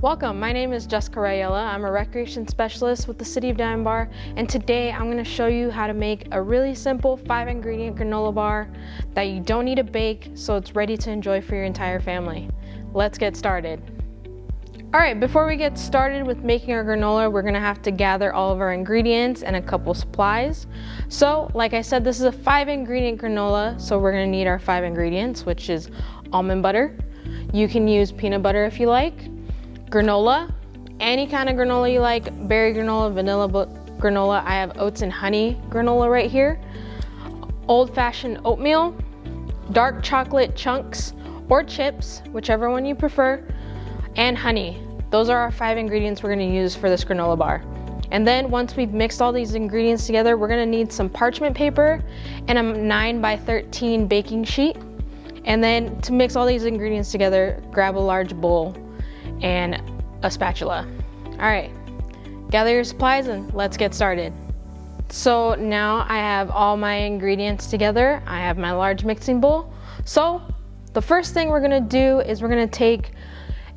Welcome, my name is Jessica Rayella. I'm a recreation specialist with the City of Granola Bar, and today I'm going to show you how to make a really simple 5-ingredient granola bar that you don't need to bake, so it's ready to enjoy for your entire family. Let's get started. Alright, before we get started with making our granola, we're going to have to gather all of our ingredients and a couple supplies. So, like I said, this is a 5-ingredient granola, so we're going to need our 5 ingredients, which is almond butter. You can use peanut butter if you like. Granola, any kind of granola you like, berry granola, vanilla granola. I have oats and honey granola right here. Old-fashioned oatmeal, dark chocolate chunks or chips, whichever one you prefer, and honey. Those are our 5 ingredients we're going to use for this granola bar. And then once we've mixed all these ingredients together, we're going to need some parchment paper and a 9x13 baking sheet. And then to mix all these ingredients together, grab a large bowl and a spatula. All right, gather your supplies and let's get started. So now I have all my ingredients together. I have my large mixing bowl. So the first thing we're gonna do is we're gonna take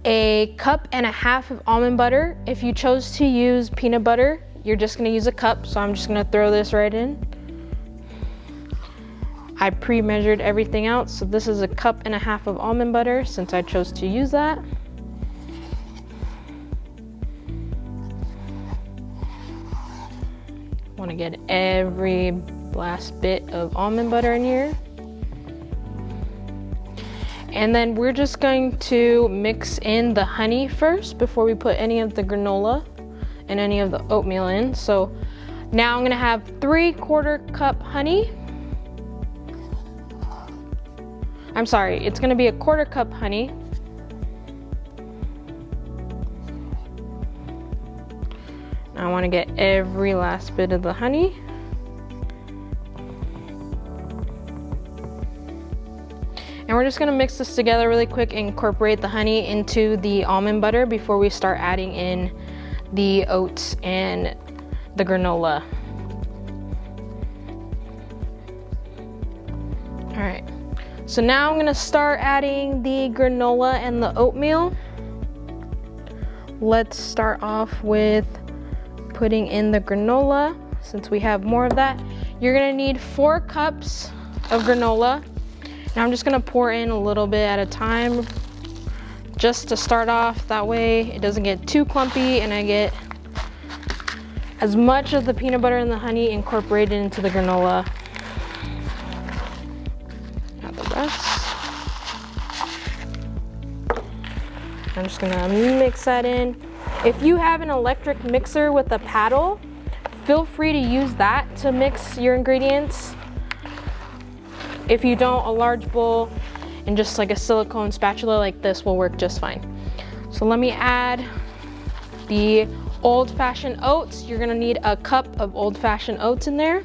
1.5 cups of almond butter. If you chose to use peanut butter, you're just gonna use a cup. So I'm just gonna throw this right in. I pre-measured everything out. So this is 1.5 cups of almond butter since I chose to use that. Want to get every last bit of almond butter in here. And then we're just going to mix in the honey first before we put any of the granola and any of the oatmeal in. So now I'm going to have 3/4 cup honey. I'm sorry, it's going to be 1/4 cup honey. I want to get every last bit of the honey. And we're just going to mix this together really quick and incorporate the honey into the almond butter before we start adding in the oats and the granola. All right, so now I'm going to start adding the granola and the oatmeal. Let's start off with putting in the granola. Since we have more of that, you're gonna need 4 cups of granola. Now I'm just gonna pour in a little bit at a time just to start off. That way it doesn't get too clumpy and I get as much of the peanut butter and the honey incorporated into the granola. Add the rest. I'm just gonna mix that in. If you have an electric mixer with a paddle, feel free to use that to mix your ingredients. If you don't, a large bowl and just like a silicone spatula like this will work just fine. So let me add the old-fashioned oats. You're gonna need 1 cup of old-fashioned oats in there.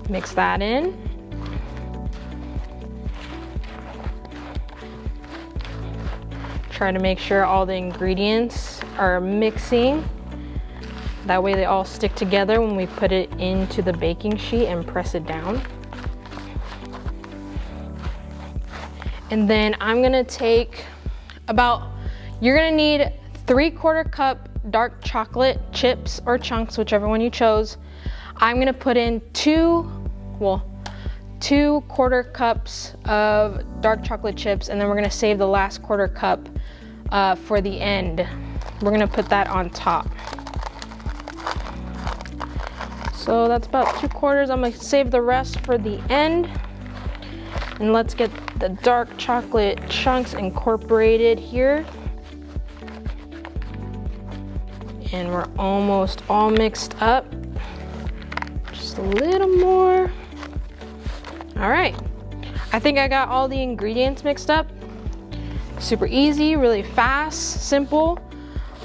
Mix that in. Try to make sure all the ingredients are mixing. That way they all stick together when we put it into the baking sheet and press it down. And then I'm gonna take you're gonna need 3/4 cup dark chocolate chips or chunks, whichever one you chose. I'm gonna put in 2 1/4 cups of dark chocolate chips, and then we're gonna save the last 1/4 cup for the end. We're gonna put that on top. So that's about 2/4. I'm gonna save the rest for the end. And let's get the dark chocolate chunks incorporated here. And we're almost all mixed up. Just a little more. All right, I think I got all the ingredients mixed up. Super easy, really fast, simple.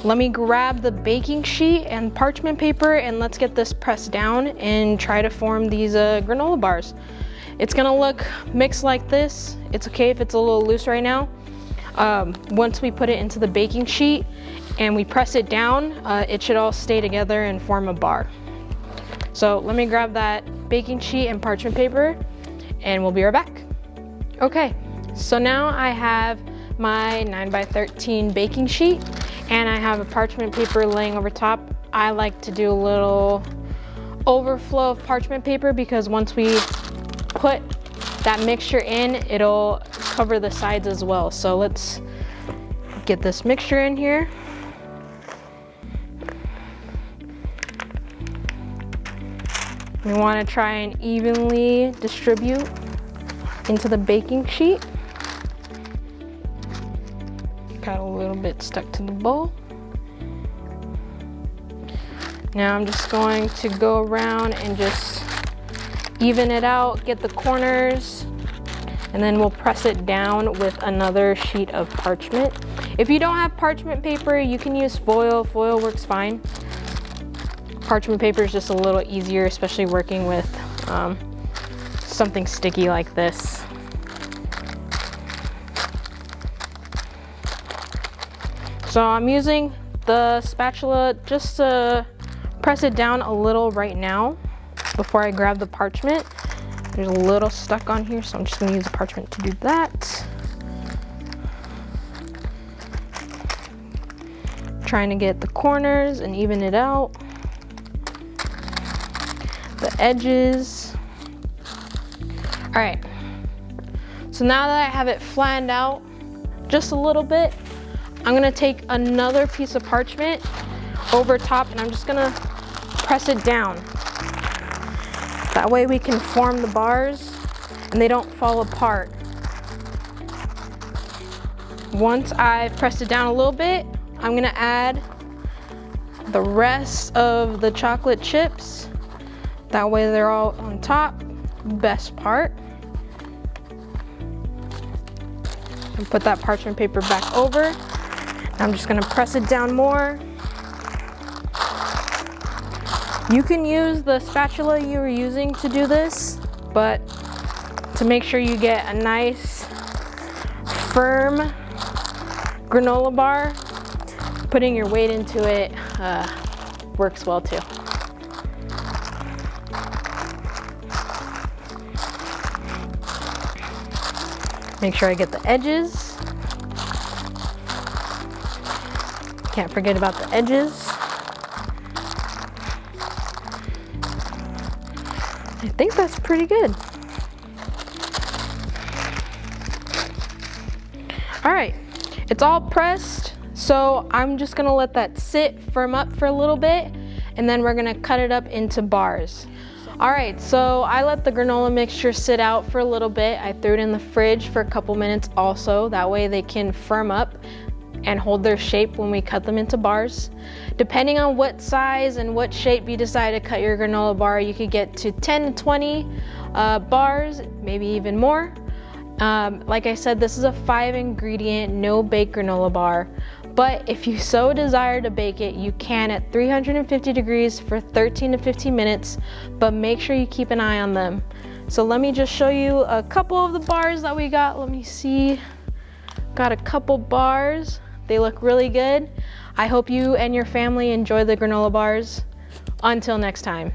Let me grab the baking sheet and parchment paper and let's get this pressed down and try to form these granola bars. It's gonna look mixed like this. It's okay if it's a little loose right now. Once we put it into the baking sheet and we press it down, it should all stay together and form a bar. So let me grab that baking sheet and parchment paper and we'll be right back. Okay, so now I have my 9x13 baking sheet, and I have a parchment paper laying over top. I like to do a little overflow of parchment paper because once we put that mixture in, it'll cover the sides as well. So let's get this mixture in here. We want to try and evenly distribute into the baking sheet. Got a little bit stuck to the bowl. Now I'm just going to go around and just even it out, get the corners, and then we'll press it down with another sheet of parchment. If you don't have parchment paper, you can use foil. Foil works fine. Parchment paper is just a little easier, especially working with something sticky like this. So I'm using the spatula just to press it down a little right now before I grab the parchment. There's a little stuck on here, so I'm just gonna use the parchment to do that. Trying to get the corners and even it out. The edges. All right, so now that I have it flattened out just a little bit, I'm gonna take another piece of parchment over top and I'm just gonna press it down. That way we can form the bars and they don't fall apart. Once I've pressed it down a little bit, I'm gonna add the rest of the chocolate chips. That way they're all on top, best part. And put that parchment paper back over. I'm just gonna press it down more. You can use the spatula you were using to do this, but to make sure you get a nice, firm granola bar, putting your weight into it works well too. Make sure I get the edges. Can't forget about the edges. I think that's pretty good. All right, it's all pressed, so I'm just gonna let that sit, firm up for a little bit, and then we're gonna cut it up into bars. All right, so I let the granola mixture sit out for a little bit. I threw it in the fridge for a couple minutes also. That way they can firm up and hold their shape when we cut them into bars. Depending on what size and what shape you decide to cut your granola bar, you could get to 10 to 20 bars, maybe even more. Like I said, this is a 5-ingredient, no-bake granola bar. But if you so desire to bake it, you can at 350 degrees for 13 to 15 minutes, but make sure you keep an eye on them. So let me just show you a couple of the bars that we got. Let me see. Got a couple bars. They look really good. I hope you and your family enjoy the granola bars. Until next time.